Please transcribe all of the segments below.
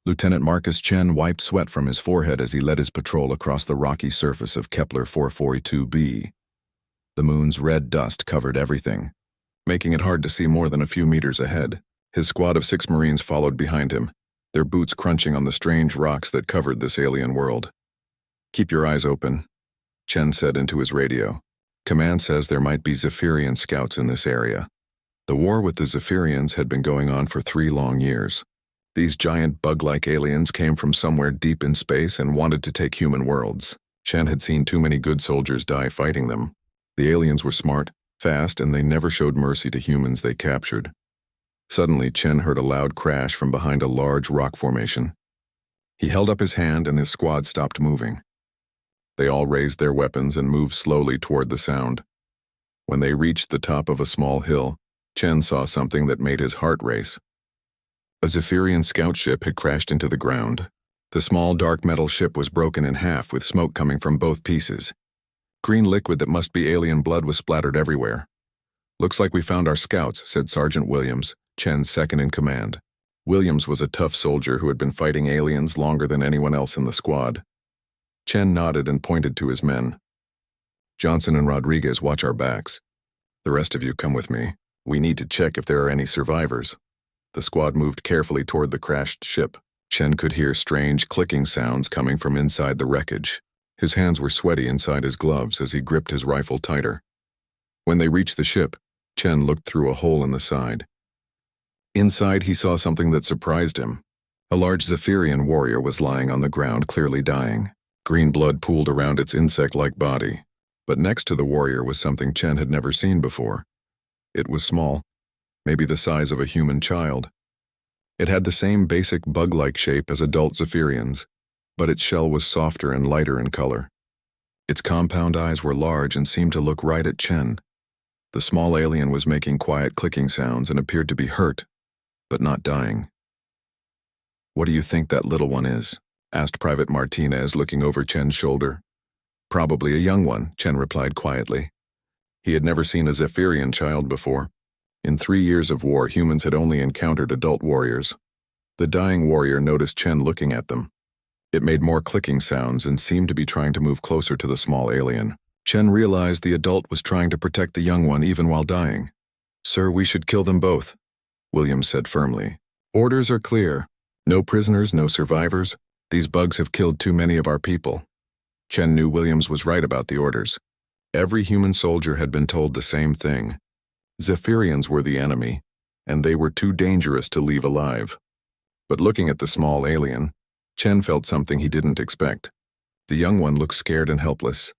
Lieutenant Marcus Chen wiped sweat from his forehead as he led his patrol across the rocky surface of Kepler 442b. The moon's red dust covered everything, making it hard to see more than a few meters ahead. His squad of 6 Marines followed behind him, their boots crunching on the strange rocks that covered this alien world. "Keep your eyes open," Chen said into his radio. "Command says there might be Zephyrian scouts in this area." The war with the Zephyrians had been going on for 3 long years. These giant bug-like aliens came from somewhere deep in space and wanted to take human worlds. Chen had seen too many good soldiers die fighting them. The aliens were smart, fast, and they never showed mercy to humans they captured. Suddenly, Chen heard a loud crash from behind a large rock formation. He held up his hand and his squad stopped moving. They all raised their weapons and moved slowly toward the sound. When they reached the top of a small hill, Chen saw something that made his heart race. A Zephyrian scout ship had crashed into the ground. The small dark metal ship was broken in half with smoke coming from both pieces. Green liquid that must be alien blood was splattered everywhere. "Looks like we found our scouts," said Sergeant Williams, Chen's second in command. Williams was a tough soldier who had been fighting aliens longer than anyone else in the squad. Chen nodded and pointed to his men. "Johnson and Rodriguez, watch our backs. The rest of you come with me. We need to check if there are any survivors." The squad moved carefully toward the crashed ship. Chen could hear strange clicking sounds coming from inside the wreckage. His hands were sweaty inside his gloves as he gripped his rifle tighter. When they reached the ship, Chen looked through a hole in the side. Inside, he saw something that surprised him. A large Zephyrian warrior was lying on the ground, clearly dying. Green blood pooled around its insect-like body. But next to the warrior was something Chen had never seen before. It was small, maybe the size of a human child. It had the same basic bug-like shape as adult Zephyrians, but its shell was softer and lighter in color. Its compound eyes were large and seemed to look right at Chen. The small alien was making quiet clicking sounds and appeared to be hurt, but not dying. "What do you think that little one is?" asked Private Martinez, looking over Chen's shoulder. "Probably a young one," Chen replied quietly. He had never seen a Zephyrian child before. In 3 years of war, humans had only encountered adult warriors. The dying warrior noticed Chen looking at them. It made more clicking sounds and seemed to be trying to move closer to the small alien. Chen realized the adult was trying to protect the young one even while dying. "Sir, we should kill them both," Williams said firmly. "Orders are clear. No prisoners, no survivors. These bugs have killed too many of our people." Chen knew Williams was right about the orders. Every human soldier had been told the same thing. Zephyrians were the enemy, and they were too dangerous to leave alive. But looking at the small alien, Chen felt something he didn't expect. The young one looked scared and helpless.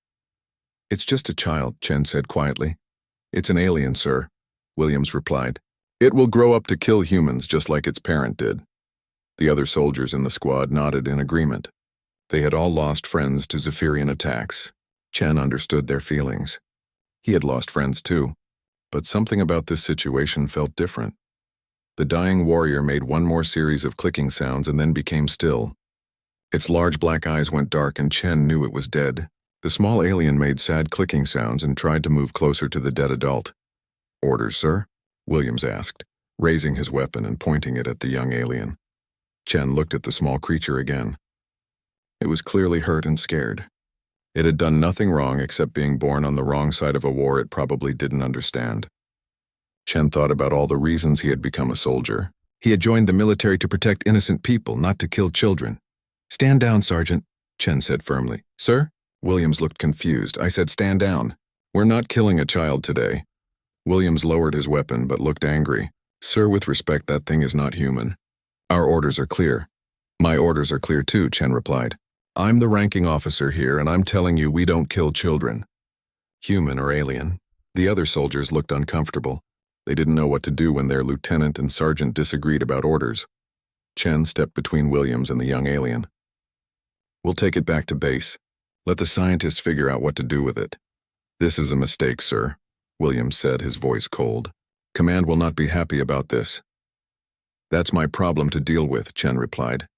"It's just a child," Chen said quietly. "It's an alien, sir," Williams replied. "It will grow up to kill humans just like its parent did." The other soldiers in the squad nodded in agreement. They had all lost friends to Zephyrian attacks. Chen understood their feelings. He had lost friends too, but something about this situation felt different. The dying warrior made one more series of clicking sounds and then became still. Its large black eyes went dark and Chen knew it was dead. The small alien made sad clicking sounds and tried to move closer to the dead adult. "Orders, sir?" Williams asked, raising his weapon and pointing it at the young alien. Chen looked at the small creature again. It was clearly hurt and scared. It had done nothing wrong except being born on the wrong side of a war it probably didn't understand. Chen thought about all the reasons he had become a soldier. He had joined the military to protect innocent people, not to kill children. "Stand down, Sergeant," Chen said firmly. "Sir?" Williams looked confused. "I said stand down. We're not killing a child today." Williams lowered his weapon but looked angry. "Sir, with respect, that thing is not human. Our orders are clear." "My orders are clear too," Chen replied. "I'm the ranking officer here and I'm telling you we don't kill children. Human or alien." The other soldiers looked uncomfortable. They didn't know what to do when their lieutenant and sergeant disagreed about orders. Chen stepped between Williams and the young alien. "We'll take it back to base. Let the scientists figure out what to do with it." "This is a mistake, sir," Williams said, his voice cold. "Command will not be happy about this." "That's my problem to deal with," Chen replied.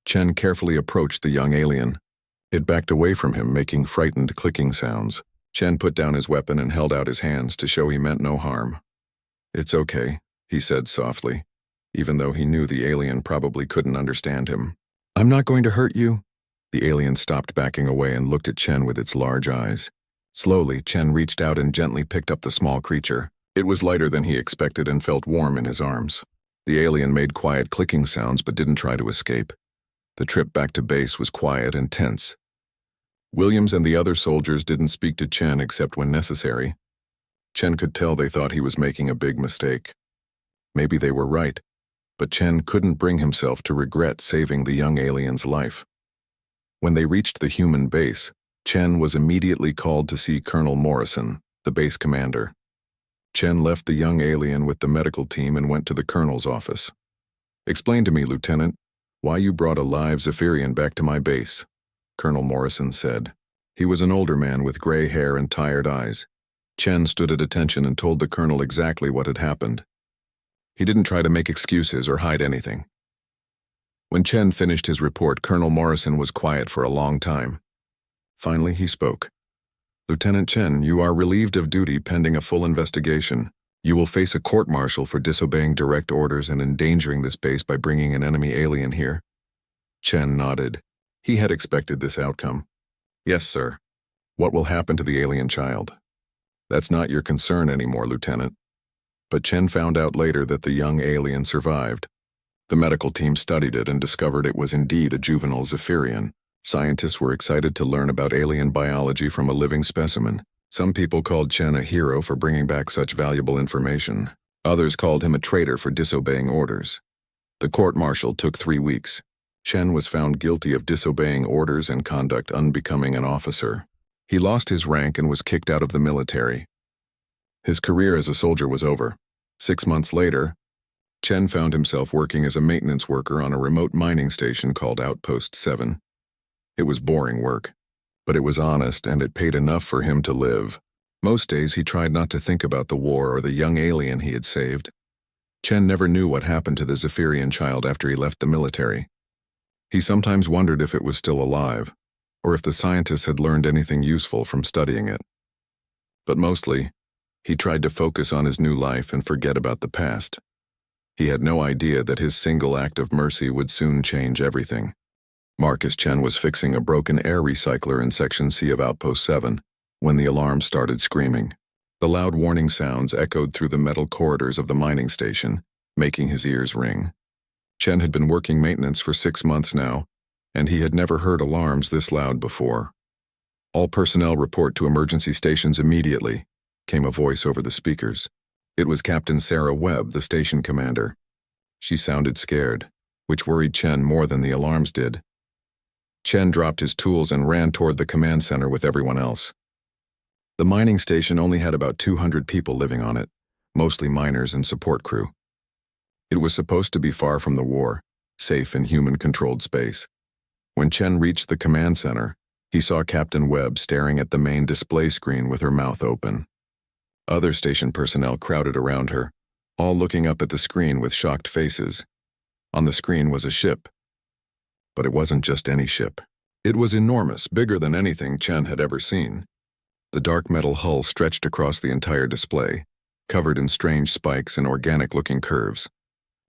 Chen carefully approached the young alien. It backed away from him, making frightened clicking sounds. Chen put down his weapon and held out his hands to show he meant no harm. "It's okay," he said softly. even though he knew the alien probably couldn't understand him. "I'm not going to hurt you." The alien stopped backing away and looked at Chen with its large eyes. Slowly, Chen reached out and gently picked up the small creature. It was lighter than he expected and felt warm in his arms. The alien made quiet clicking sounds but didn't try to escape. The trip back to base was quiet and tense. Williams and the other soldiers didn't speak to Chen except when necessary. Chen could tell they thought he was making a big mistake. Maybe they were right, but Chen couldn't bring himself to regret saving the young alien's life. When they reached the human base, Chen was immediately called to see Colonel Morrison, the base commander. Chen left the young alien with the medical team and went to the colonel's office. "Explain to me, Lieutenant, why you brought a live Zephyrian back to my base," Colonel Morrison said. He was an older man with gray hair and tired eyes. Chen stood at attention and told the colonel exactly what had happened. He didn't try to make excuses or hide anything. When Chen finished his report, Colonel Morrison was quiet for a long time. Finally, he spoke. "Lieutenant Chen, you are relieved of duty pending a full investigation. You will face a court-martial for disobeying direct orders and endangering this base by bringing an enemy alien here." Chen nodded. He had expected this outcome. "Yes, sir. What will happen to the alien child?" "That's not your concern anymore, Lieutenant." But Chen found out later that the young alien survived. The medical team studied it and discovered it was indeed a juvenile Zephyrian. Scientists were excited to learn about alien biology from a living specimen. Some people called Chen a hero for bringing back such valuable information. Others called him a traitor for disobeying orders. The court-martial took 3 weeks. Chen was found guilty of disobeying orders and conduct unbecoming an officer. He lost his rank and was kicked out of the military. His career as a soldier was over. 6 months later, Chen found himself working as a maintenance worker on a remote mining station called Outpost 7. It was boring work, but it was honest and it paid enough for him to live. Most days he tried not to think about the war or the young alien he had saved. Chen never knew what happened to the Zephyrian child after he left the military. He sometimes wondered if it was still alive, or if the scientists had learned anything useful from studying it. But mostly, he tried to focus on his new life and forget about the past. He had no idea that his single act of mercy would soon change everything. Marcus Chen was fixing a broken air recycler in Section C of Outpost 7 when the alarm started screaming. The loud warning sounds echoed through the metal corridors of the mining station, making his ears ring. Chen had been working maintenance for 6 months now, and he had never heard alarms this loud before. "All personnel report to emergency stations immediately," came a voice over the speakers. It was Captain Sarah Webb, the station commander. She sounded scared, which worried Chen more than the alarms did. Chen dropped his tools and ran toward the command center with everyone else. The mining station only had about 200 people living on it, mostly miners and support crew. It was supposed to be far from the war, safe in human-controlled space. When Chen reached the command center, he saw Captain Webb staring at the main display screen with her mouth open. Other station personnel crowded around her, all looking up at the screen with shocked faces. On the screen was a ship. But it wasn't just any ship. It was enormous, bigger than anything Chen had ever seen. The dark metal hull stretched across the entire display, covered in strange spikes and organic-looking curves.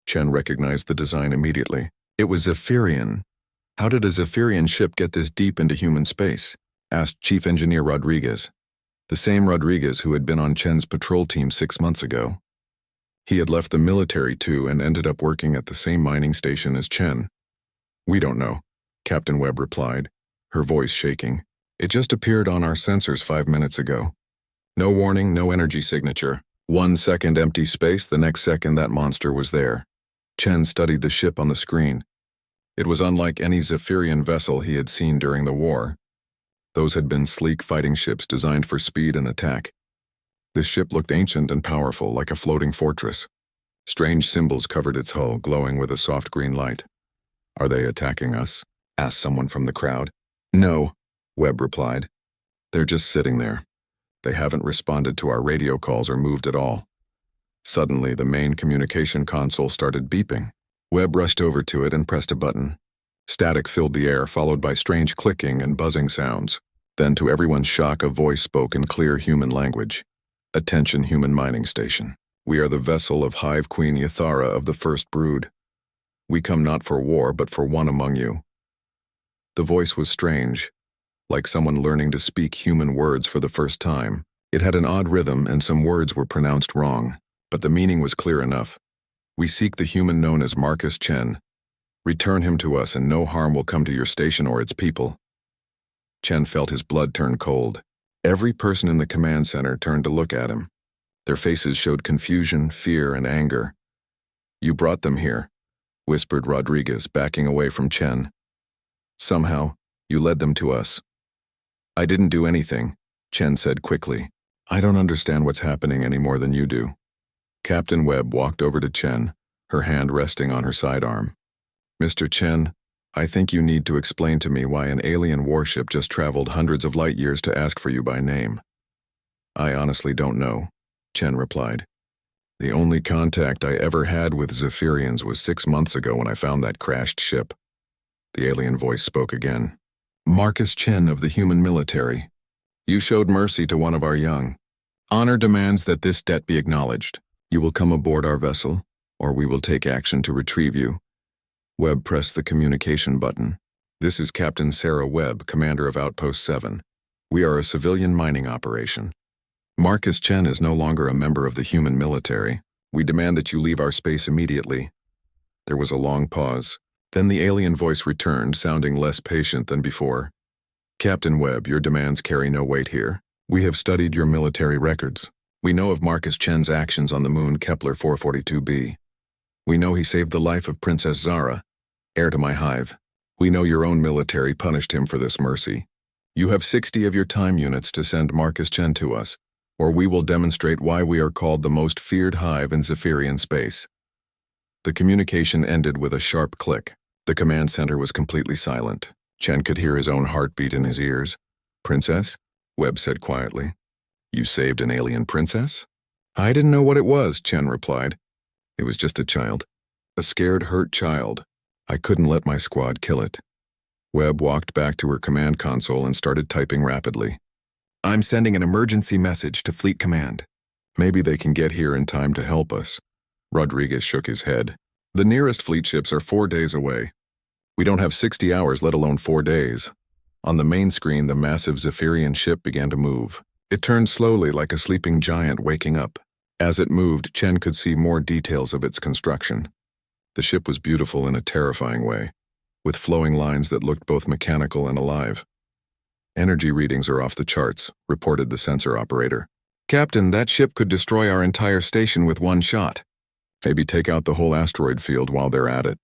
Chen recognized the design immediately. It was Zephyrian. "How did a Zephyrian ship get this deep into human space?" asked Chief Engineer Rodriguez, the same Rodriguez who had been on Chen's patrol team 6 months ago. He had left the military too and ended up working at the same mining station as Chen. "We don't know," Captain Webb replied, her voice shaking. "It just appeared on our sensors 5 minutes ago. No warning, no energy signature. 1 second empty space, the next second that monster was there." Chen studied the ship on the screen. It was unlike any Zephyrian vessel he had seen during the war. Those had been sleek fighting ships designed for speed and attack. This ship looked ancient and powerful, like a floating fortress. Strange symbols covered its hull, glowing with a soft green light. "Are they attacking us?" asked someone from the crowd. "No," Webb replied. "They're just sitting there. They haven't responded to our radio calls or moved at all." Suddenly, the main communication console started beeping. Webb rushed over to it and pressed a button. Static filled the air, followed by strange clicking and buzzing sounds. Then, to everyone's shock, a voice spoke in clear human language. "Attention, human mining station. We are the vessel of Hive Queen Yathara of the First Brood. We come not for war, but for one among you. The voice was strange, like someone learning to speak human words for the first time. It had an odd rhythm and some words were pronounced wrong, but the meaning was clear enough. We seek the human known as Marcus Chen. Return him to us and no harm will come to your station or its people. Chen felt his blood turn cold. Every person in the command center turned to look at him. Their faces showed confusion, fear, and anger. You brought them here, whispered Rodriguez, backing away from Chen. Somehow, you led them to us. I didn't do anything, Chen said quickly. I don't understand what's happening any more than you do. Captain Webb walked over to Chen, her hand resting on her sidearm. Mr. Chen, I think you need to explain to me why an alien warship just traveled hundreds of light years to ask for you by name. I honestly don't know, Chen replied. The only contact I ever had with Zephyrians was 6 months ago when I found that crashed ship. The alien voice spoke again. Marcus Chen of the human military. You showed mercy to one of our young. Honor demands that this debt be acknowledged. You will come aboard our vessel, or we will take action to retrieve you. Webb pressed the communication button. This is Captain Sarah Webb, commander of Outpost 7. We are a civilian mining operation. Marcus Chen is no longer a member of the human military. We demand that you leave our space immediately. There was a long pause. Then the alien voice returned, sounding less patient than before. Captain Webb, your demands carry no weight here. We have studied your military records. We know of Marcus Chen's actions on the moon Kepler 442b. We know he saved the life of Princess Zara, heir to my hive. We know your own military punished him for this mercy. You have 60 of your time units to send Marcus Chen to us, or we will demonstrate why we are called the most feared hive in Zephyrian space. The communication ended with a sharp click. The command center was completely silent. Chen could hear his own heartbeat in his ears. Princess? Webb said quietly. You saved an alien princess? I didn't know what it was, Chen replied. It was just a child. A scared, hurt child. I couldn't let my squad kill it. Webb walked back to her command console and started typing rapidly. I'm sending an emergency message to Fleet Command. Maybe they can get here in time to help us. Rodriguez shook his head. The nearest fleet ships are 4 days away. We don't have 60 hours, let alone 4 days. On the main screen, the massive Zephyrian ship began to move. It turned slowly like a sleeping giant waking up. As it moved, Chen could see more details of its construction. The ship was beautiful in a terrifying way, with flowing lines that looked both mechanical and alive. Energy readings are off the charts, reported the sensor operator. Captain, that ship could destroy our entire station with one shot. Maybe take out the whole asteroid field while they're at it.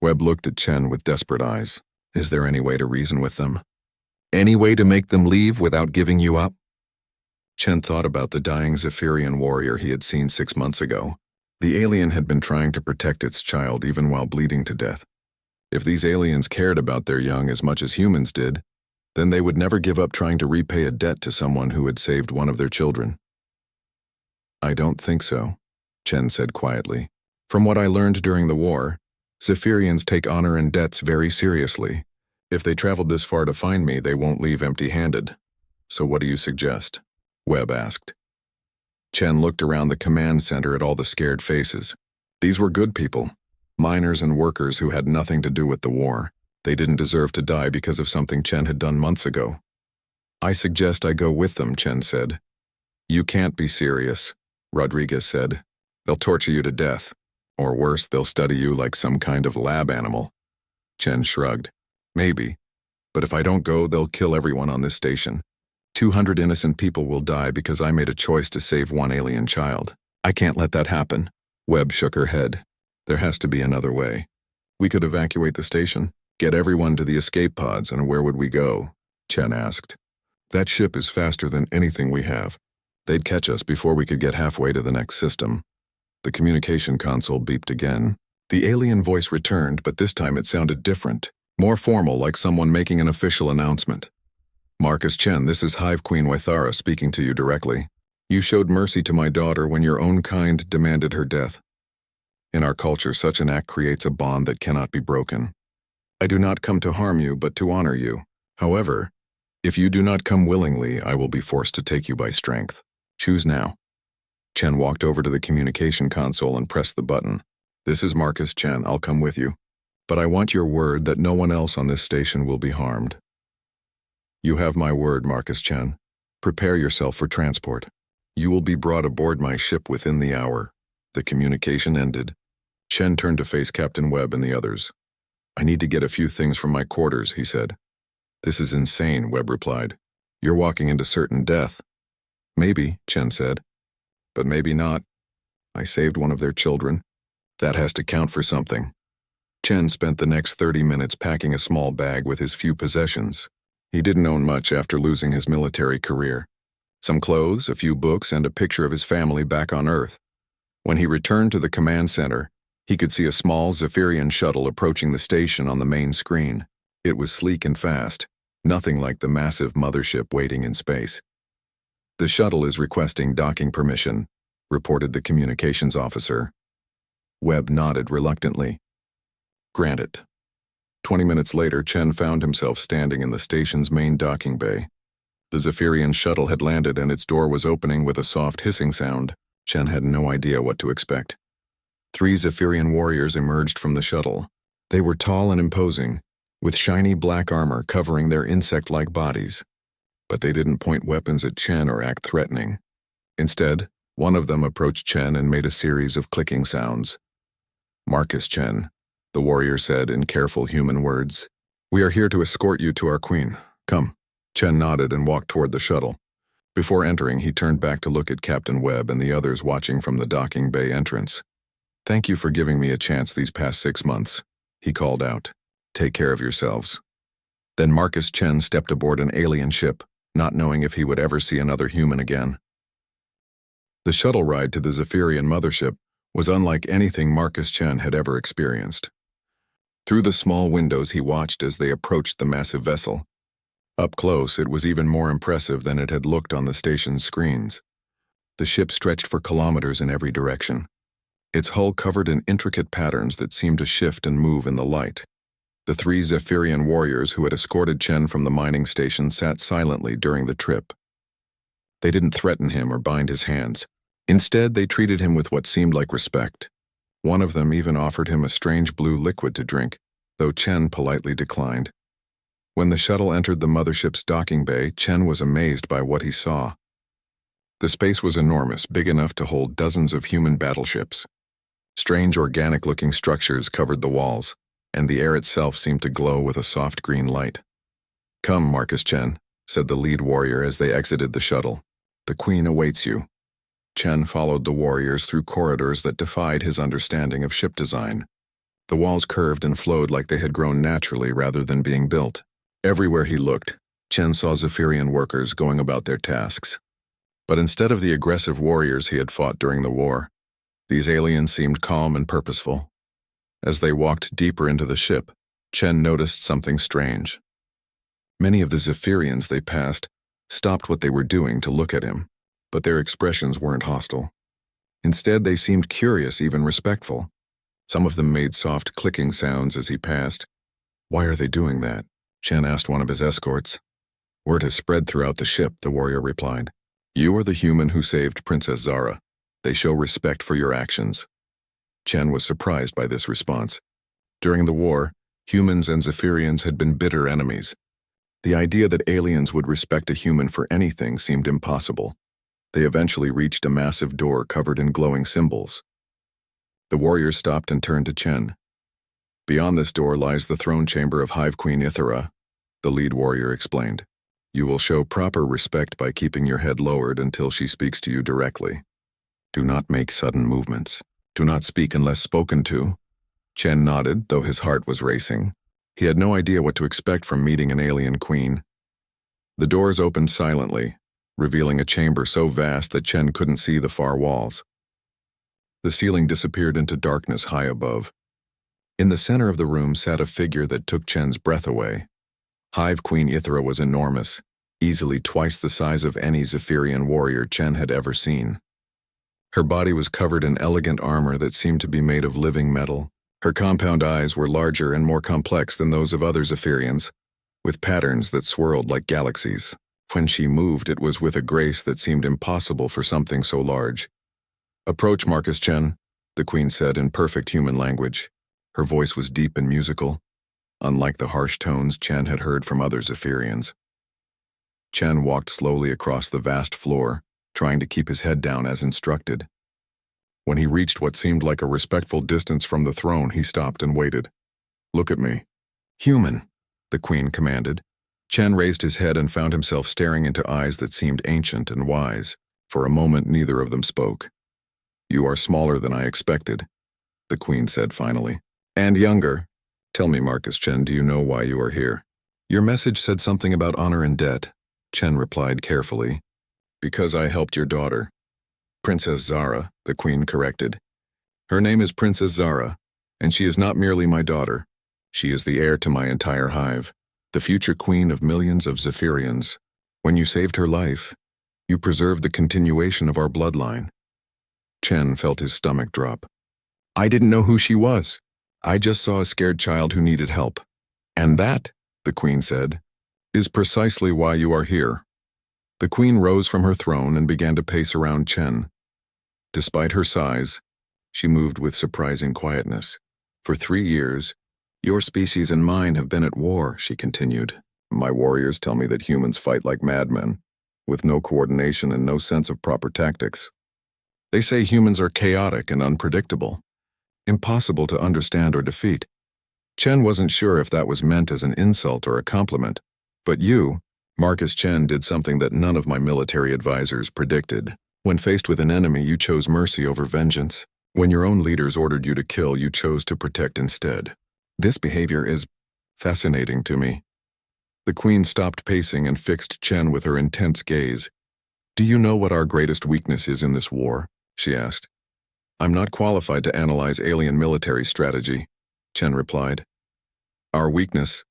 Webb looked at Chen with desperate eyes. Is there any way to reason with them? Any way to make them leave without giving you up? Chen thought about the dying Zephyrian warrior he had seen 6 months ago. The alien had been trying to protect its child even while bleeding to death. If these aliens cared about their young as much as humans did, then they would never give up trying to repay a debt to someone who had saved one of their children. I don't think so, Chen said quietly. From what I learned during the war, Zephyrians take honor and debts very seriously. If they traveled this far to find me, they won't leave empty-handed. So what do you suggest? Webb asked. Chen looked around the command center at all the scared faces. These were good people, miners and workers who had nothing to do with the war. They didn't deserve to die because of something Chen had done months ago. I suggest I go with them, Chen said. You can't be serious, Rodriguez said. They'll torture you to death. Or worse, they'll study you like some kind of lab animal. Chen shrugged. Maybe. But if I don't go, they'll kill everyone on this station. 200 innocent people will die because I made a choice to save one alien child. I can't let that happen. Webb shook her head. There has to be another way. We could evacuate the station, get everyone to the escape pods, and where would we go? Chen asked. That ship is faster than anything we have. They'd catch us before we could get halfway to the next system. The communication console beeped again. The alien voice returned, but this time it sounded different, more formal, like someone making an official announcement. Marcus Chen, this is Hive Queen Yathara speaking to you directly. You showed mercy to my daughter when your own kind demanded her death. In our culture, such an act creates a bond that cannot be broken. I do not come to harm you, but to honor you. However, if you do not come willingly, I will be forced to take you by strength. Choose now. Chen walked over to the communication console and pressed the button. "This is Marcus Chen, I'll come with you. But I want your word that no one else on this station will be harmed." "You have my word, Marcus Chen. Prepare yourself for transport. You will be brought aboard my ship within the hour." The communication ended. Chen turned to face Captain Webb and the others. "I need to get a few things from my quarters," he said. "This is insane," Webb replied. "You're walking into certain death." "Maybe," Chen said. "But maybe not. I saved one of their children. That has to count for something." Chen spent the next 30 minutes packing a small bag with his few possessions. He didn't own much after losing his military career. Some clothes, a few books, and a picture of his family back on Earth. When he returned to the command center, he could see a small Zephyrian shuttle approaching the station on the main screen. It was sleek and fast, nothing like the massive mothership waiting in space. "The shuttle is requesting docking permission," reported the communications officer. Webb nodded reluctantly. "Granted." 20 minutes later, Chen found himself standing in the station's main docking bay. The Zephyrian shuttle had landed and its door was opening with a soft hissing sound. Chen had no idea what to expect. 3 Zephyrian warriors emerged from the shuttle. They were tall and imposing, with shiny black armor covering their insect-like bodies. But they didn't point weapons at Chen or act threatening. Instead, one of them approached Chen and made a series of clicking sounds. "Marcus Chen," the warrior said in careful human words. "We are here to escort you to our queen. Come." Chen nodded and walked toward the shuttle. Before entering, he turned back to look at Captain Webb and the others watching from the docking bay entrance. "Thank you for giving me a chance these past 6 months," he called out. "Take care of yourselves." Then Marcus Chen stepped aboard an alien ship, not knowing if he would ever see another human again. The shuttle ride to the Zephyrian mothership was unlike anything Marcus Chen had ever experienced. Through the small windows he watched as they approached the massive vessel. Up close, it was even more impressive than it had looked on the station's screens. The ship stretched for kilometers in every direction, its hull covered in intricate patterns that seemed to shift and move in the light. The 3 Zephyrian warriors who had escorted Chen from the mining station sat silently during the trip. They didn't threaten him or bind his hands. Instead, they treated him with what seemed like respect. One of them even offered him a strange blue liquid to drink, though Chen politely declined. When the shuttle entered the mothership's docking bay, Chen was amazed by what he saw. The space was enormous, big enough to hold dozens of human battleships. Strange organic-looking structures covered the walls, and the air itself seemed to glow with a soft green light. "Come, Marcus Chen," said the lead warrior as they exited the shuttle. "The queen awaits you." Chen followed the warriors through corridors that defied his understanding of ship design. The walls curved and flowed like they had grown naturally rather than being built. Everywhere he looked, Chen saw Zephyrian workers going about their tasks. But instead of the aggressive warriors he had fought during the war, these aliens seemed calm and purposeful. As they walked deeper into the ship, Chen noticed something strange. Many of the Zephyrians they passed stopped what they were doing to look at him, but their expressions weren't hostile. Instead, they seemed curious, even respectful. Some of them made soft clicking sounds as he passed. "Why are they doing that?" Chen asked one of his escorts. "Word has spread throughout the ship," the warrior replied. "You are the human who saved Princess Zara. They show respect for your actions." Chen was surprised by this response. During the war, humans and Zephyrians had been bitter enemies. The idea that aliens would respect a human for anything seemed impossible. They eventually reached a massive door covered in glowing symbols. The warrior stopped and turned to Chen. "Beyond this door lies the throne chamber of Hive Queen Ithera," the lead warrior explained. "You will show proper respect by keeping your head lowered until she speaks to you directly. Do not make sudden movements. Do not speak unless spoken to." Chen nodded, though his heart was racing. He had no idea what to expect from meeting an alien queen. The doors opened silently, revealing a chamber so vast that Chen couldn't see the far walls. The ceiling disappeared into darkness high above. In the center of the room sat a figure that took Chen's breath away. Hive Queen Ithera was enormous, easily twice the size of any Zephyrian warrior Chen had ever seen. Her body was covered in elegant armor that seemed to be made of living metal. Her compound eyes were larger and more complex than those of other Zephyrians, with patterns that swirled like galaxies. When she moved, it was with a grace that seemed impossible for something so large. Approach, Marcus Chen, the queen said in perfect human language. Her voice was deep and musical, unlike the harsh tones Chen had heard from other Zephyrians. Chen walked slowly across the vast floor, trying to keep his head down as instructed. When he reached what seemed like a respectful distance from the throne, he stopped and waited. Look at me. Human, the queen commanded. Chen raised his head and found himself staring into eyes that seemed ancient and wise. For a moment, neither of them spoke. You are smaller than I expected, the queen said finally. And younger. Tell me, Marcus Chen, do you know why you are here? Your message said something about honor and debt, Chen replied carefully. Because I helped your daughter. Princess Zara, the queen corrected. Her name is Princess Zara, and she is not merely my daughter. She is the heir to my entire hive, the future queen of millions of Zephyrians. When you saved her life, you preserved the continuation of our bloodline. Chen felt his stomach drop. I didn't know who she was. I just saw a scared child who needed help. And that, the queen said, is precisely why you are here. The queen rose from her throne and began to pace around Chen. Despite her size, she moved with surprising quietness. For 3 years, your species and mine have been at war, she continued. My warriors tell me that humans fight like madmen, with no coordination and no sense of proper tactics. They say humans are chaotic and unpredictable, impossible to understand or defeat. Chen wasn't sure if that was meant as an insult or a compliment, but you, Marcus Chen, did something that none of my military advisors predicted. When faced with an enemy, you chose mercy over vengeance. When your own leaders ordered you to kill, you chose to protect instead. This behavior is fascinating to me. The queen stopped pacing and fixed Chen with her intense gaze. Do you know what our greatest weakness is in this war? She asked. I'm not qualified to analyze alien military strategy, Chen replied. Our weakness,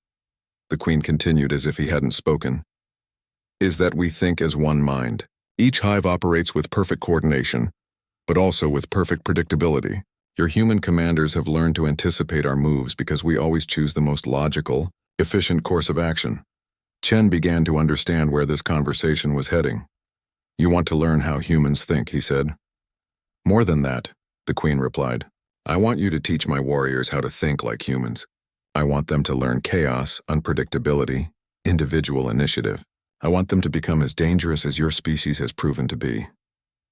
the queen continued as if he hadn't spoken, is that we think as one mind. Each hive operates with perfect coordination, but also with perfect predictability. Your human commanders have learned to anticipate our moves because we always choose the most logical, efficient course of action. Chen began to understand where this conversation was heading. You want to learn how humans think, he said. More than that, the queen replied. I want you to teach my warriors how to think like humans. I want them to learn chaos, unpredictability, individual initiative. I want them to become as dangerous as your species has proven to be.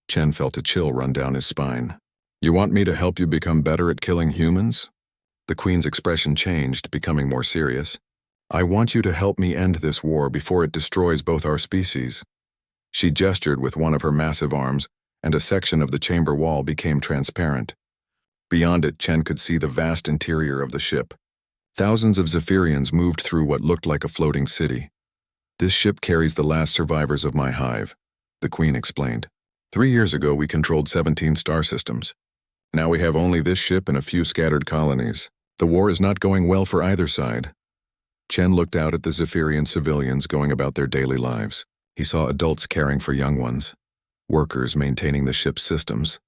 Chen felt a chill run down his spine. You want me to help you become better at killing humans? The queen's expression changed, becoming more serious. I want you to help me end this war before it destroys both our species. She gestured with one of her massive arms, and a section of the chamber wall became transparent. Beyond it, Chen could see the vast interior of the ship. Thousands of Zephyrians moved through what looked like a floating city. This ship carries the last survivors of my hive, the queen explained. 3 years ago, we controlled 17 star systems. Now we have only this ship and a few scattered colonies. The war is not going well for either side. Chen looked out at the Zephyrian civilians going about their daily lives. He saw adults caring for young ones, workers maintaining the ship's systems,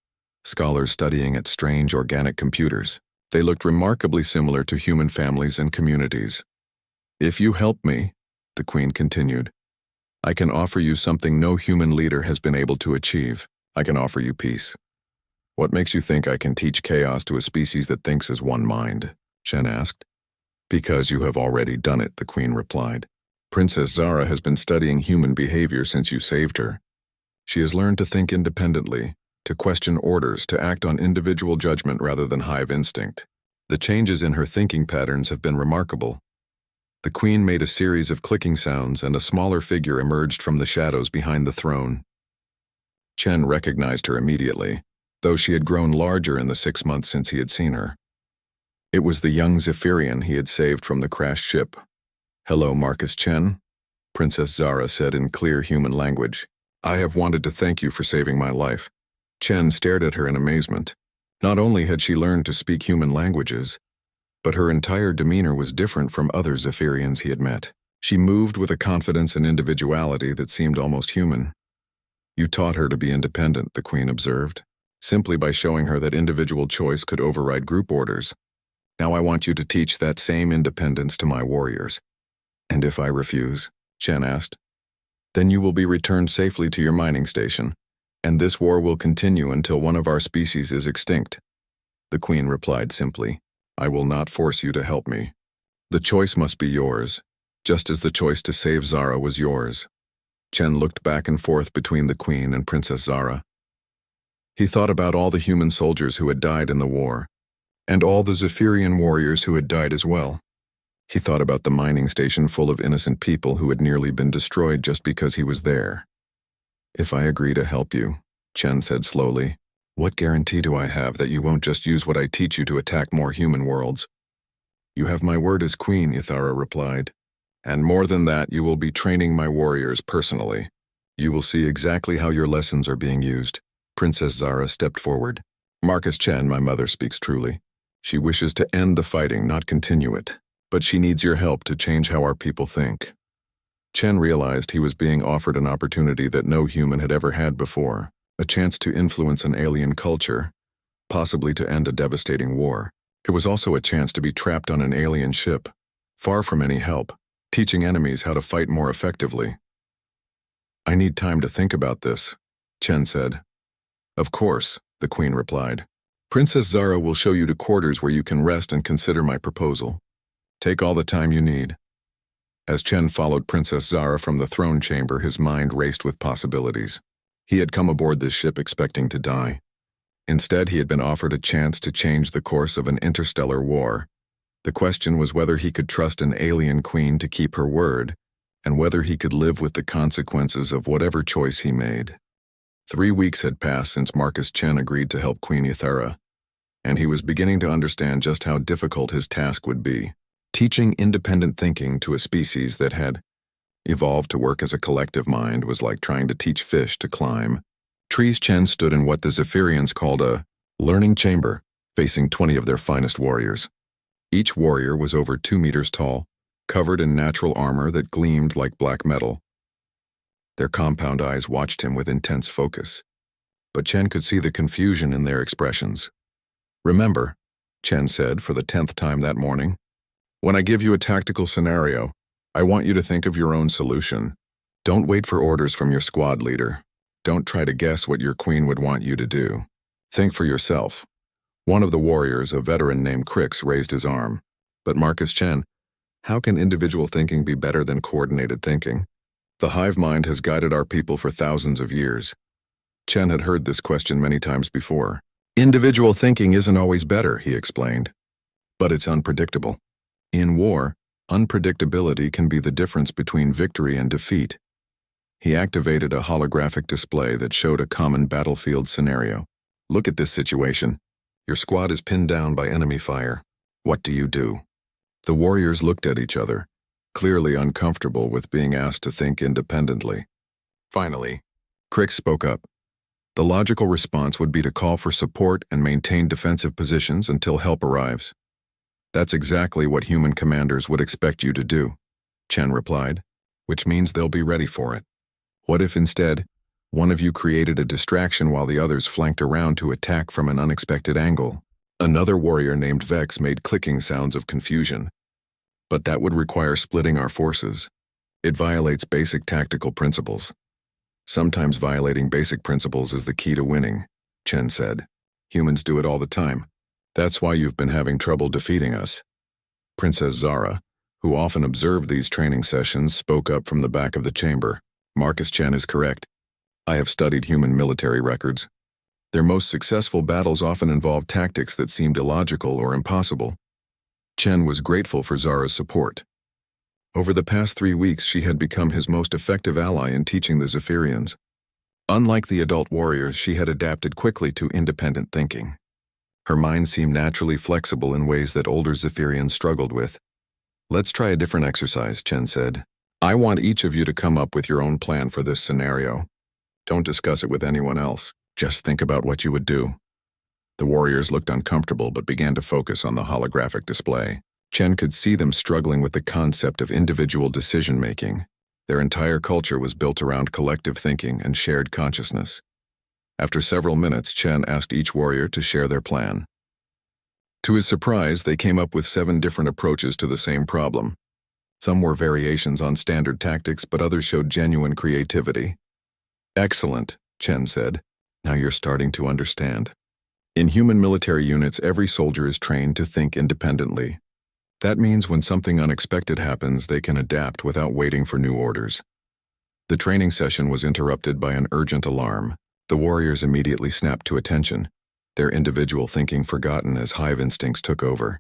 scholars studying at strange organic computers. They looked remarkably similar to human families and communities. If you help me, the queen continued, I can offer you something no human leader has been able to achieve. I can offer you peace. What makes you think I can teach chaos to a species that thinks as one mind? Chen asked. Because you have already done it, the queen replied. Princess Zara has been studying human behavior since you saved her. She has learned to think independently, to question orders, to act on individual judgment rather than hive instinct. The changes in her thinking patterns have been remarkable. The queen made a series of clicking sounds and a smaller figure emerged from the shadows behind the throne. Chen recognized her immediately, though she had grown larger in the 6 months since he had seen her. It was the young Zephyrian he had saved from the crashed ship. Hello, Marcus Chen, Princess Zara said in clear human language. I have wanted to thank you for saving my life. Chen stared at her in amazement. Not only had she learned to speak human languages, but her entire demeanor was different from other Zephyrians he had met. She moved with a confidence and individuality that seemed almost human. You taught her to be independent, the queen observed, simply by showing her that individual choice could override group orders. Now I want you to teach that same independence to my warriors. And if I refuse? Chen asked. Then you will be returned safely to your mining station, And this war will continue until one of our species is extinct. The queen replied simply, I will not force you to help me. The choice must be yours, just as the choice to save Zara was yours. Chen looked back and forth between the queen and Princess Zara. He thought about all the human soldiers who had died in the war, and all the Zephyrian warriors who had died as well. He thought about the mining station full of innocent people who had nearly been destroyed just because he was there. If I agree to help you, Chen said slowly, what guarantee do I have that you won't just use what I teach you to attack more human worlds? You have my word as queen, Ithara replied. And more than that, you will be training my warriors personally. You will see exactly how your lessons are being used. Princess Zara stepped forward. Marcus Chen, my mother, speaks truly. She wishes to end the fighting, not continue it. But she needs your help to change how our people think. Chen realized he was being offered an opportunity that no human had ever had before, a chance to influence an alien culture, possibly to end a devastating war. It was also a chance to be trapped on an alien ship, far from any help, teaching enemies how to fight more effectively. I need time to think about this, Chen said. Of course, the queen replied. Princess Zara will show you to quarters where you can rest and consider my proposal. Take all the time you need. As Chen followed Princess Zara from the throne chamber, his mind raced with possibilities. He had come aboard this ship expecting to die. Instead, he had been offered a chance to change the course of an interstellar war. The question was whether he could trust an alien queen to keep her word, and whether he could live with the consequences of whatever choice he made. 3 weeks had passed since Marcus Chen agreed to help Queen Ithara, and he was beginning to understand just how difficult his task would be. Teaching independent thinking to a species that had evolved to work as a collective mind was like trying to teach fish to climb. Trees Chen stood in what the Zephyrians called a learning chamber, facing 20 of their finest warriors. Each warrior was over 2 meters tall, covered in natural armor that gleamed like black metal. Their compound eyes watched him with intense focus, but Chen could see the confusion in their expressions. Remember, Chen said for the 10th time that morning, when I give you a tactical scenario, I want you to think of your own solution. Don't wait for orders from your squad leader. Don't try to guess what your queen would want you to do. Think for yourself. One of the warriors, a veteran named Crix, raised his arm. But Marcus Chen, how can individual thinking be better than coordinated thinking? The hive mind has guided our people for thousands of years. Chen had heard this question many times before. Individual thinking isn't always better, he explained. But it's unpredictable. In war, unpredictability can be the difference between victory and defeat. He activated a holographic display that showed a common battlefield scenario. Look at this situation. Your squad is pinned down by enemy fire. What do you do? The warriors looked at each other, clearly uncomfortable with being asked to think independently. Finally, Crix spoke up. The logical response would be to call for support and maintain defensive positions until help arrives. That's exactly what human commanders would expect you to do, Chen replied, which means they'll be ready for it. What if instead, one of you created a distraction while the others flanked around to attack from an unexpected angle? Another warrior named Vex made clicking sounds of confusion. But that would require splitting our forces. It violates basic tactical principles. Sometimes violating basic principles is the key to winning, Chen said. Humans do it all the time. That's why you've been having trouble defeating us. Princess Zara, who often observed these training sessions, spoke up from the back of the chamber. Marcus Chen is correct. I have studied human military records. Their most successful battles often involved tactics that seemed illogical or impossible. Chen was grateful for Zara's support. Over the past 3 weeks, she had become his most effective ally in teaching the Zephyrians. Unlike the adult warriors, she had adapted quickly to independent thinking. Her mind seemed naturally flexible in ways that older Zephyrians struggled with. Let's try a different exercise, Chen said. I want each of you to come up with your own plan for this scenario. Don't discuss it with anyone else. Just think about what you would do. The warriors looked uncomfortable but began to focus on the holographic display. Chen could see them struggling with the concept of individual decision-making. Their entire culture was built around collective thinking and shared consciousness. After several minutes, Chen asked each warrior to share their plan. To his surprise, they came up with 7 different approaches to the same problem. Some were variations on standard tactics, but others showed genuine creativity. Excellent, Chen said. Now you're starting to understand. In human military units, every soldier is trained to think independently. That means when something unexpected happens, they can adapt without waiting for new orders. The training session was interrupted by an urgent alarm. The warriors immediately snapped to attention, their individual thinking forgotten as hive instincts took over.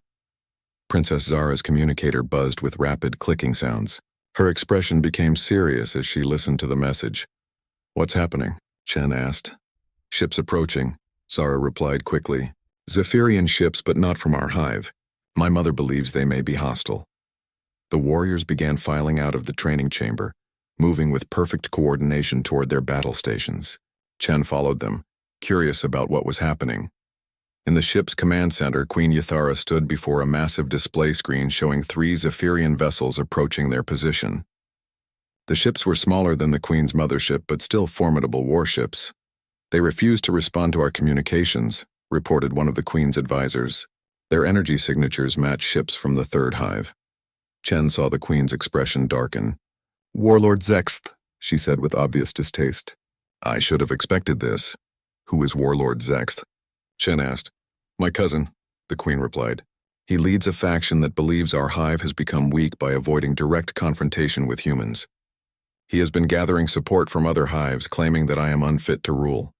Princess Zara's communicator buzzed with rapid clicking sounds. Her expression became serious as she listened to the message. "What's happening?" Chen asked. "Ships approaching," Zara replied quickly. "Zephyrian ships, but not from our hive. My mother believes they may be hostile." The warriors began filing out of the training chamber, moving with perfect coordination toward their battle stations. Chen followed them, curious about what was happening. In the ship's command center, Queen Yathara stood before a massive display screen showing 3 Zephyrian vessels approaching their position. The ships were smaller than the Queen's mothership, but still formidable warships. "They refused to respond to our communications," reported one of the Queen's advisors. Their energy signatures match ships from the third hive. Chen saw the Queen's expression darken. "Warlord Zexth," she said with obvious distaste. "I should have expected this." "Who is Warlord Zexth?" Chen asked. "My cousin," the Queen replied. "He leads a faction that believes our hive has become weak by avoiding direct confrontation with humans. He has been gathering support from other hives, claiming that I am unfit to rule."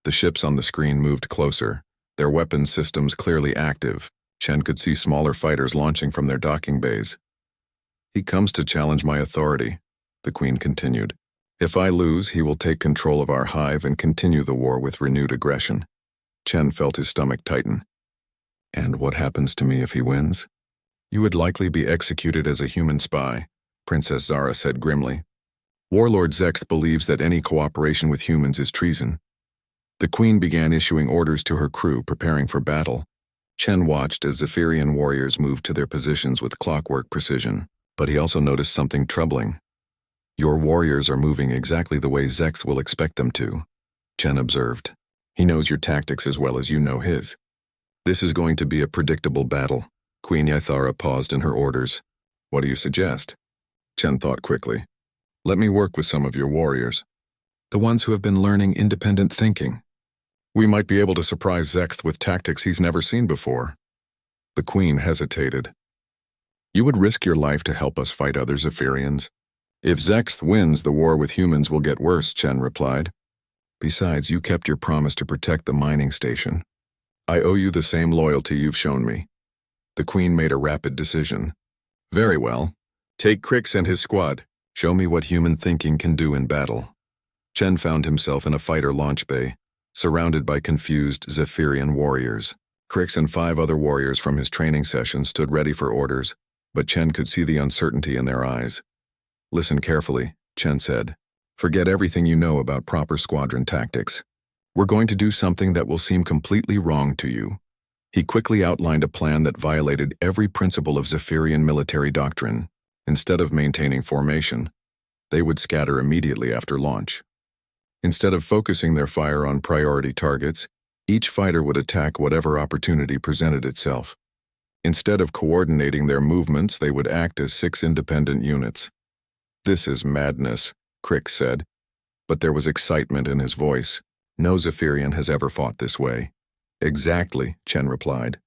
The ships on the screen moved closer, their weapons systems clearly active. Chen could see smaller fighters launching from their docking bays. "He comes to challenge my authority," the Queen continued. "If I lose, he will take control of our hive and continue the war with renewed aggression." Chen felt his stomach tighten. "And what happens to me if he wins?" "You would likely be executed as a human spy," Princess Zara said grimly. "Warlord Zex believes that any cooperation with humans is treason." The Queen began issuing orders to her crew, preparing for battle. Chen watched as Zephyrian warriors moved to their positions with clockwork precision, but he also noticed something troubling. "Your warriors are moving exactly the way Zex will expect them to," Chen observed. "He knows your tactics as well as you know his. This is going to be a predictable battle." Queen Yathara paused in her orders. "What do you suggest?" Chen thought quickly. "Let me work with some of your warriors. The ones who have been learning independent thinking. We might be able to surprise Zext with tactics he's never seen before." The Queen hesitated. "You would risk your life to help us fight other Zephyrians?" "If Zext wins, the war with humans will get worse," Chen replied. "Besides, you kept your promise to protect the mining station. I owe you the same loyalty you've shown me." The Queen made a rapid decision. "Very well. Take Crix and his squad. Show me what human thinking can do in battle." Chen found himself in a fighter launch bay, surrounded by confused Zephyrian warriors. Crix and 5 other warriors from his training session stood ready for orders, but Chen could see the uncertainty in their eyes. "Listen carefully," Chen said. "Forget everything you know about proper squadron tactics. We're going to do something that will seem completely wrong to you." He quickly outlined a plan that violated every principle of Zephyrian military doctrine. Instead of maintaining formation, they would scatter immediately after launch. Instead of focusing their fire on priority targets, each fighter would attack whatever opportunity presented itself. Instead of coordinating their movements, they would act as 6 independent units. "This is madness," Crix said, but there was excitement in his voice. "No Zephyrian has ever fought this way." "Exactly," Chen replied.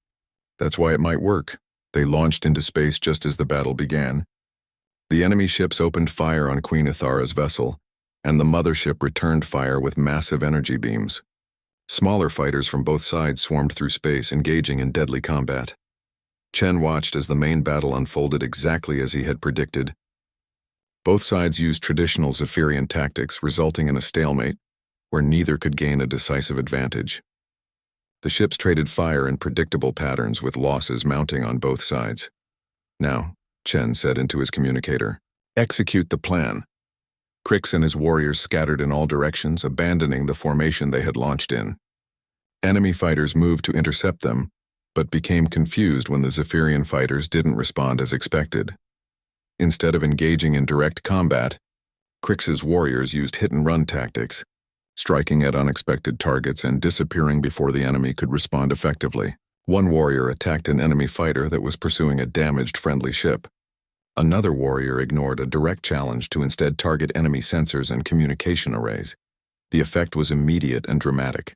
"That's why it might work." They launched into space just as the battle began. The enemy ships opened fire on Queen Ithara's vessel, and the mothership returned fire with massive energy beams. Smaller fighters from both sides swarmed through space, engaging in deadly combat. Chen watched as the main battle unfolded exactly as he had predicted. Both sides used traditional Zephyrian tactics, resulting in a stalemate, where neither could gain a decisive advantage. The ships traded fire in predictable patterns, with losses mounting on both sides. "Now," Chen said into his communicator, "execute the plan." Crix and his warriors scattered in all directions, abandoning the formation they had launched in. Enemy fighters moved to intercept them, but became confused when the Zephyrian fighters didn't respond as expected. Instead of engaging in direct combat, Crix's warriors used hit-and-run tactics, striking at unexpected targets and disappearing before the enemy could respond effectively. One warrior attacked an enemy fighter that was pursuing a damaged friendly ship. Another warrior ignored a direct challenge to instead target enemy sensors and communication arrays. The effect was immediate and dramatic.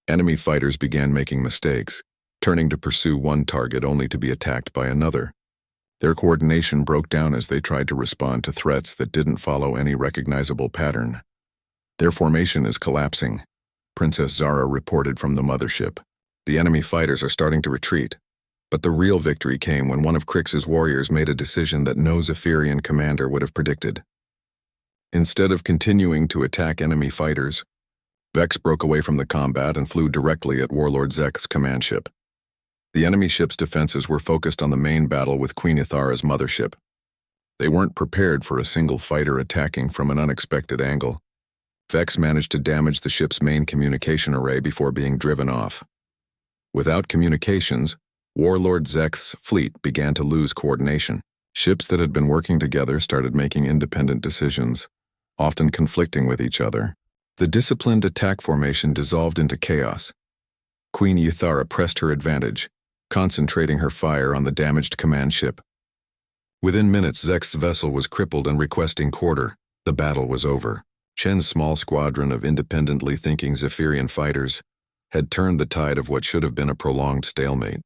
Enemy fighters began making mistakes, turning to pursue one target only to be attacked by another. Their coordination broke down as they tried to respond to threats that didn't follow any recognizable pattern. Their formation is collapsing, Princess Zara reported from the mothership. The enemy fighters are starting to retreat. But the real victory came when one of Krix's warriors made a decision that no Zephyrian commander would have predicted. Instead of continuing to attack enemy fighters, Vex broke away from the combat and flew directly at Warlord Zek's command ship. The enemy ship's defenses were focused on the main battle with Queen Ithara's mothership. They weren't prepared for a single fighter attacking from an unexpected angle. Vex managed to damage the ship's main communication array before being driven off. Without communications, Warlord Zek's fleet began to lose coordination. Ships that had been working together started making independent decisions, often conflicting with each other. The disciplined attack formation dissolved into chaos. Queen Ithara pressed her advantage, concentrating her fire on the damaged command ship. Within minutes, Zek's vessel was crippled and requesting quarter. The battle was over. Chen's small squadron of independently thinking Zephyrian fighters had turned the tide of what should have been a prolonged stalemate.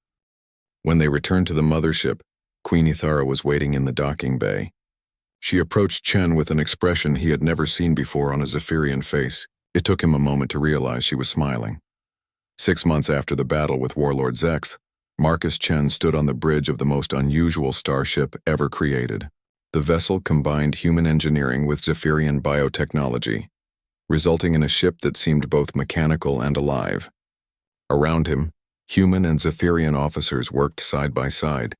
When they returned to the mothership, Queen Ithara was waiting in the docking bay. She approached Chen with an expression he had never seen before on a Zephyrian face. It took him a moment to realize she was smiling. 6 months after the battle with Warlord Zek, Marcus Chen stood on the bridge of the most unusual starship ever created. The vessel combined human engineering with Zephyrian biotechnology, resulting in a ship that seemed both mechanical and alive. Around him, human and Zephyrian officers worked side by side.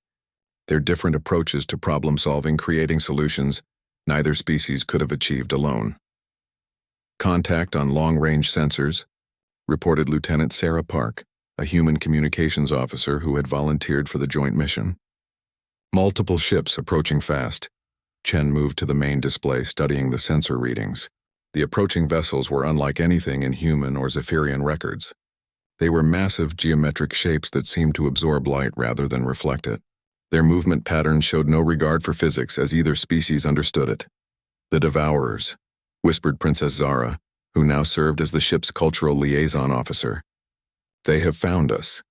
Their different approaches to problem-solving creating solutions neither species could have achieved alone. Contact on long-range sensors, reported Lieutenant Sarah Park, a human communications officer who had volunteered for the joint mission. Multiple ships approaching fast. Chen moved to the main display studying the sensor readings. The approaching vessels were unlike anything in human or Zephyrian records. They were massive geometric shapes that seemed to absorb light rather than reflect it. Their movement patterns showed no regard for physics as either species understood it. The Devourers, whispered Princess Zara, who now served as the ship's cultural liaison officer. They have found us.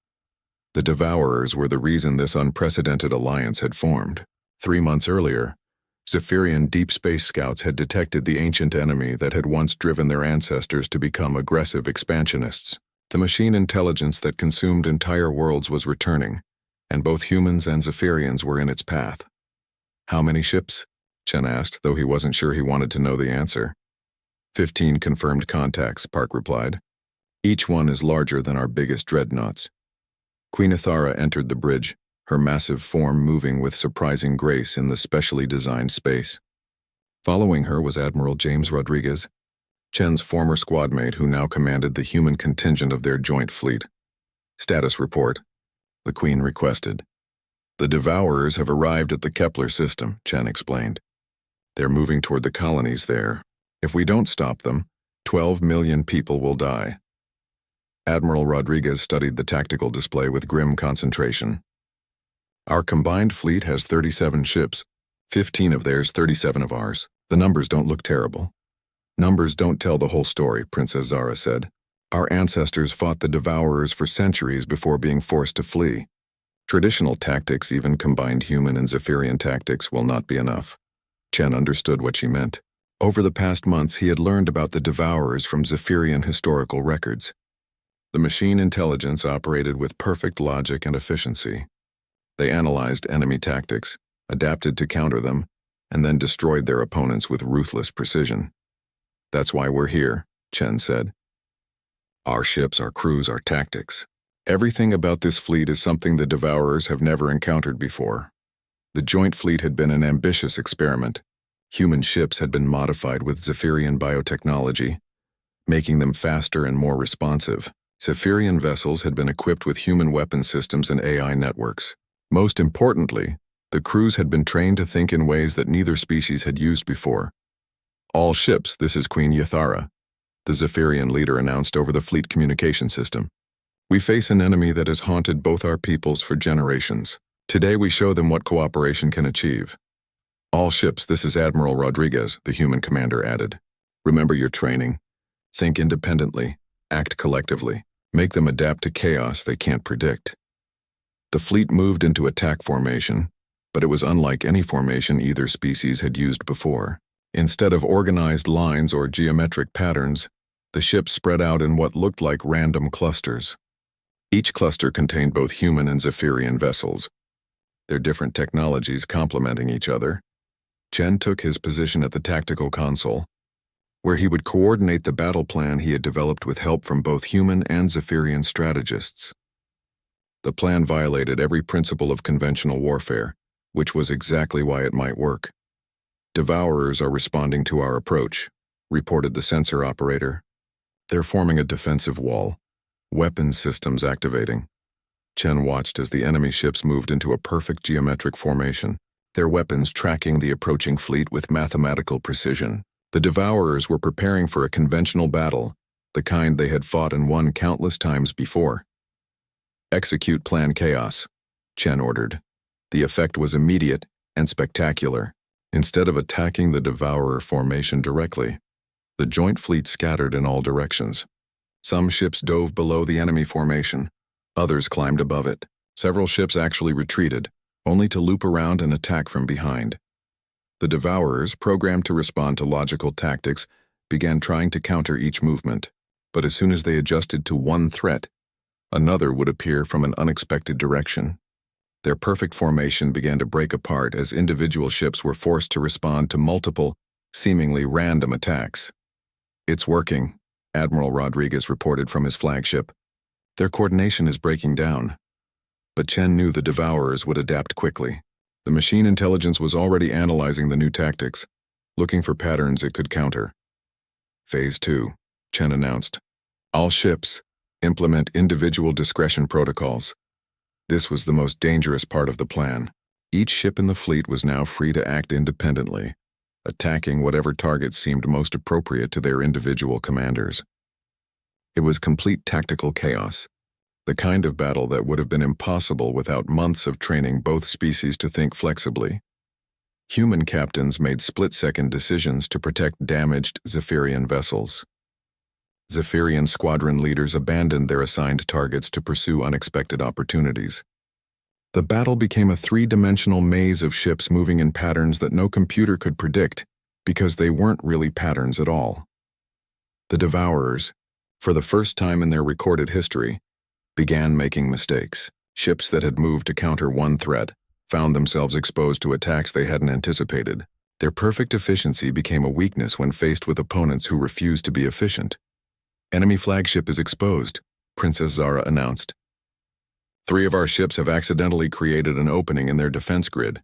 The Devourers were the reason this unprecedented alliance had formed. 3 months earlier, Zephyrian deep space scouts had detected the ancient enemy that had once driven their ancestors to become aggressive expansionists. The machine intelligence that consumed entire worlds was returning, and both humans and Zephyrians were in its path. How many ships? Chen asked, though he wasn't sure he wanted to know the answer. 15 confirmed contacts, Park replied. Each one is larger than our biggest dreadnoughts. Queen Ithara entered the bridge, her massive form moving with surprising grace in the specially designed space. Following her was Admiral James Rodriguez, Chen's former squadmate who now commanded the human contingent of their joint fleet. Status report, the Queen requested. The Devourers have arrived at the Kepler system, Chen explained. They're moving toward the colonies there. If we don't stop them, 12 million people will die. Admiral Rodriguez studied the tactical display with grim concentration. Our combined fleet has 37 ships, 15 of theirs, 37 of ours. The numbers don't look terrible. Numbers don't tell the whole story, Princess Zara said. Our ancestors fought the Devourers for centuries before being forced to flee. Traditional tactics, even combined human and Zephyrian tactics, will not be enough. Chen understood what she meant. Over the past months, he had learned about the Devourers from Zephyrian historical records. The machine intelligence operated with perfect logic and efficiency. They analyzed enemy tactics, adapted to counter them, and then destroyed their opponents with ruthless precision. That's why we're here, Chen said. Our ships, our crews, our tactics. Everything about this fleet is something the Devourers have never encountered before. The joint fleet had been an ambitious experiment. Human ships had been modified with Zephyrian biotechnology, making them faster and more responsive. Zephyrian vessels had been equipped with human weapon systems and AI networks. Most importantly, the crews had been trained to think in ways that neither species had used before. All ships, this is Queen Ithara, the Zephyrian leader announced over the fleet communication system. We face an enemy that has haunted both our peoples for generations. Today we show them what cooperation can achieve. All ships, this is Admiral Rodriguez, the human commander added. Remember your training. Think independently, act collectively, make them adapt to chaos they can't predict. The fleet moved into attack formation, but it was unlike any formation either species had used before. Instead of organized lines or geometric patterns, the ships spread out in what looked like random clusters. Each cluster contained both human and Zephyrian vessels, their different technologies complementing each other. Chen took his position at the tactical console, where he would coordinate the battle plan he had developed with help from both human and Zephyrian strategists. The plan violated every principle of conventional warfare, which was exactly why it might work. "Devourers are responding to our approach," reported the sensor operator. "They're forming a defensive wall, weapons systems activating." Chen watched as the enemy ships moved into a perfect geometric formation, their weapons tracking the approaching fleet with mathematical precision. The Devourers were preparing for a conventional battle, the kind they had fought and won countless times before. "Execute Plan Chaos," Chen ordered. The effect was immediate and spectacular. Instead of attacking the Devourer formation directly, the joint fleet scattered in all directions. Some ships dove below the enemy formation, others climbed above it. Several ships actually retreated, only to loop around and attack from behind. The Devourers, programmed to respond to logical tactics, began trying to counter each movement, but as soon as they adjusted to one threat, another would appear from an unexpected direction. Their perfect formation began to break apart as individual ships were forced to respond to multiple, seemingly random attacks. "It's working," Admiral Rodriguez reported from his flagship. "Their coordination is breaking down." But Chen knew the Devourers would adapt quickly. The machine intelligence was already analyzing the new tactics, looking for patterns it could counter. "Phase 2, Chen announced. "All ships, implement individual discretion protocols." This was the most dangerous part of the plan. Each ship in the fleet was now free to act independently, attacking whatever target seemed most appropriate to their individual commanders. It was complete tactical chaos, the kind of battle that would have been impossible without months of training both species to think flexibly. Human captains made split-second decisions to protect damaged Zephyrian vessels. Zephyrian squadron leaders abandoned their assigned targets to pursue unexpected opportunities. The battle became a three-dimensional maze of ships moving in patterns that no computer could predict because they weren't really patterns at all. The Devourers, for the first time in their recorded history, began making mistakes. Ships that had moved to counter one threat found themselves exposed to attacks they hadn't anticipated. Their perfect efficiency became a weakness when faced with opponents who refused to be efficient. "Enemy flagship is exposed," Princess Zara announced. "3 of our ships have accidentally created an opening in their defense grid."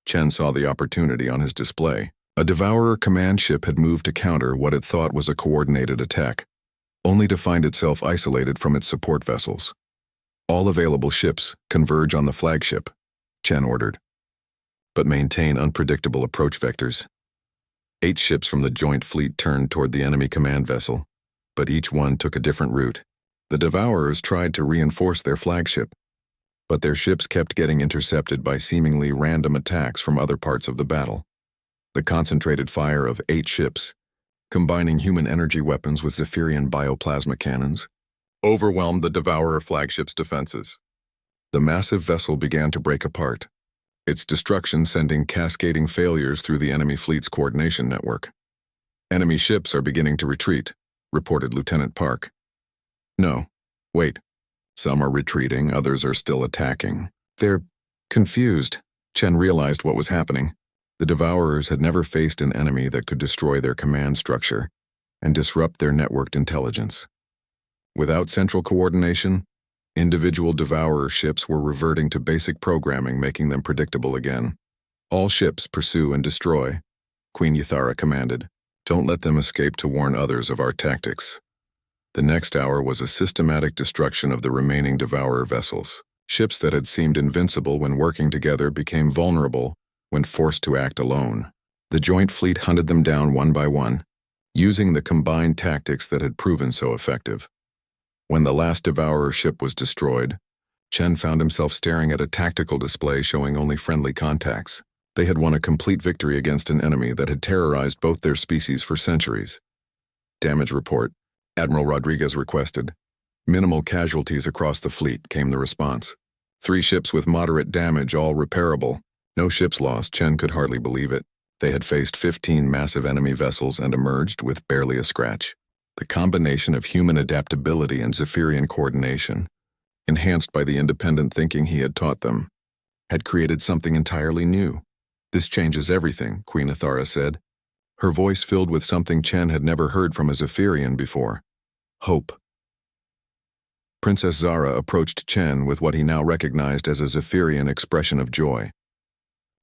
Chen saw the opportunity on his display. A Devourer command ship had moved to counter what it thought was a coordinated attack, only to find itself isolated from its support vessels. "All available ships converge on the flagship," Chen ordered. "But maintain unpredictable approach vectors." 8 ships from the joint fleet turned toward the enemy command vessel, but each one took a different route. The Devourers tried to reinforce their flagship, but their ships kept getting intercepted by seemingly random attacks from other parts of the battle. The concentrated fire of 8 ships, combining human energy weapons with Zephyrian bioplasma cannons, overwhelmed the Devourer flagship's defenses. The massive vessel began to break apart, its destruction sending cascading failures through the enemy fleet's coordination network. "Enemy ships are beginning to retreat," reported Lieutenant Park. "No, wait. Some are retreating, others are still attacking." They're confused. Chen realized what was happening. The Devourers had never faced an enemy that could destroy their command structure and disrupt their networked intelligence. Without central coordination, individual Devourer ships were reverting to basic programming, making them predictable again. "All ships pursue and destroy," Queen Yathara commanded. "Don't let them escape to warn others of our tactics." The next hour was a systematic destruction of the remaining Devourer vessels. Ships that had seemed invincible when working together became vulnerable when forced to act alone. The joint fleet hunted them down one by one, using the combined tactics that had proven so effective. When the last Devourer ship was destroyed, Chen found himself staring at a tactical display showing only friendly contacts. They had won a complete victory against an enemy that had terrorized both their species for centuries. Damage report. Admiral Rodriguez requested. Minimal casualties across the fleet, came the response. 3 ships with moderate damage, all repairable. No ships lost, Chen could hardly believe it. They had faced 15 massive enemy vessels and emerged with barely a scratch. The combination of human adaptability and Zephyrian coordination, enhanced by the independent thinking he had taught them, had created something entirely new. This changes everything, Queen Athara said. Her voice filled with something Chen had never heard from a Zephyrian before. Hope. Princess Zara approached Chen with what he now recognized as a Zephyrian expression of joy.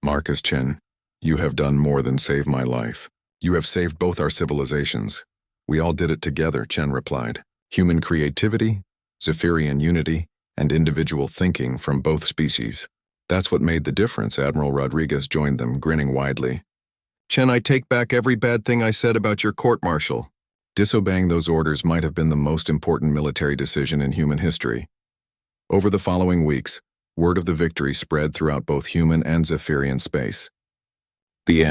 Marcus Chen, you have done more than save my life. You have saved both our civilizations. We all did it together, Chen replied. Human creativity, Zephyrian unity, and individual thinking from both species. That's what made the difference, Admiral Rodriguez joined them, grinning widely. Chen, I take back every bad thing I said about your court-martial. Disobeying those orders might have been the most important military decision in human history. Over the following weeks, word of the victory spread throughout both human and Zephyrian space. The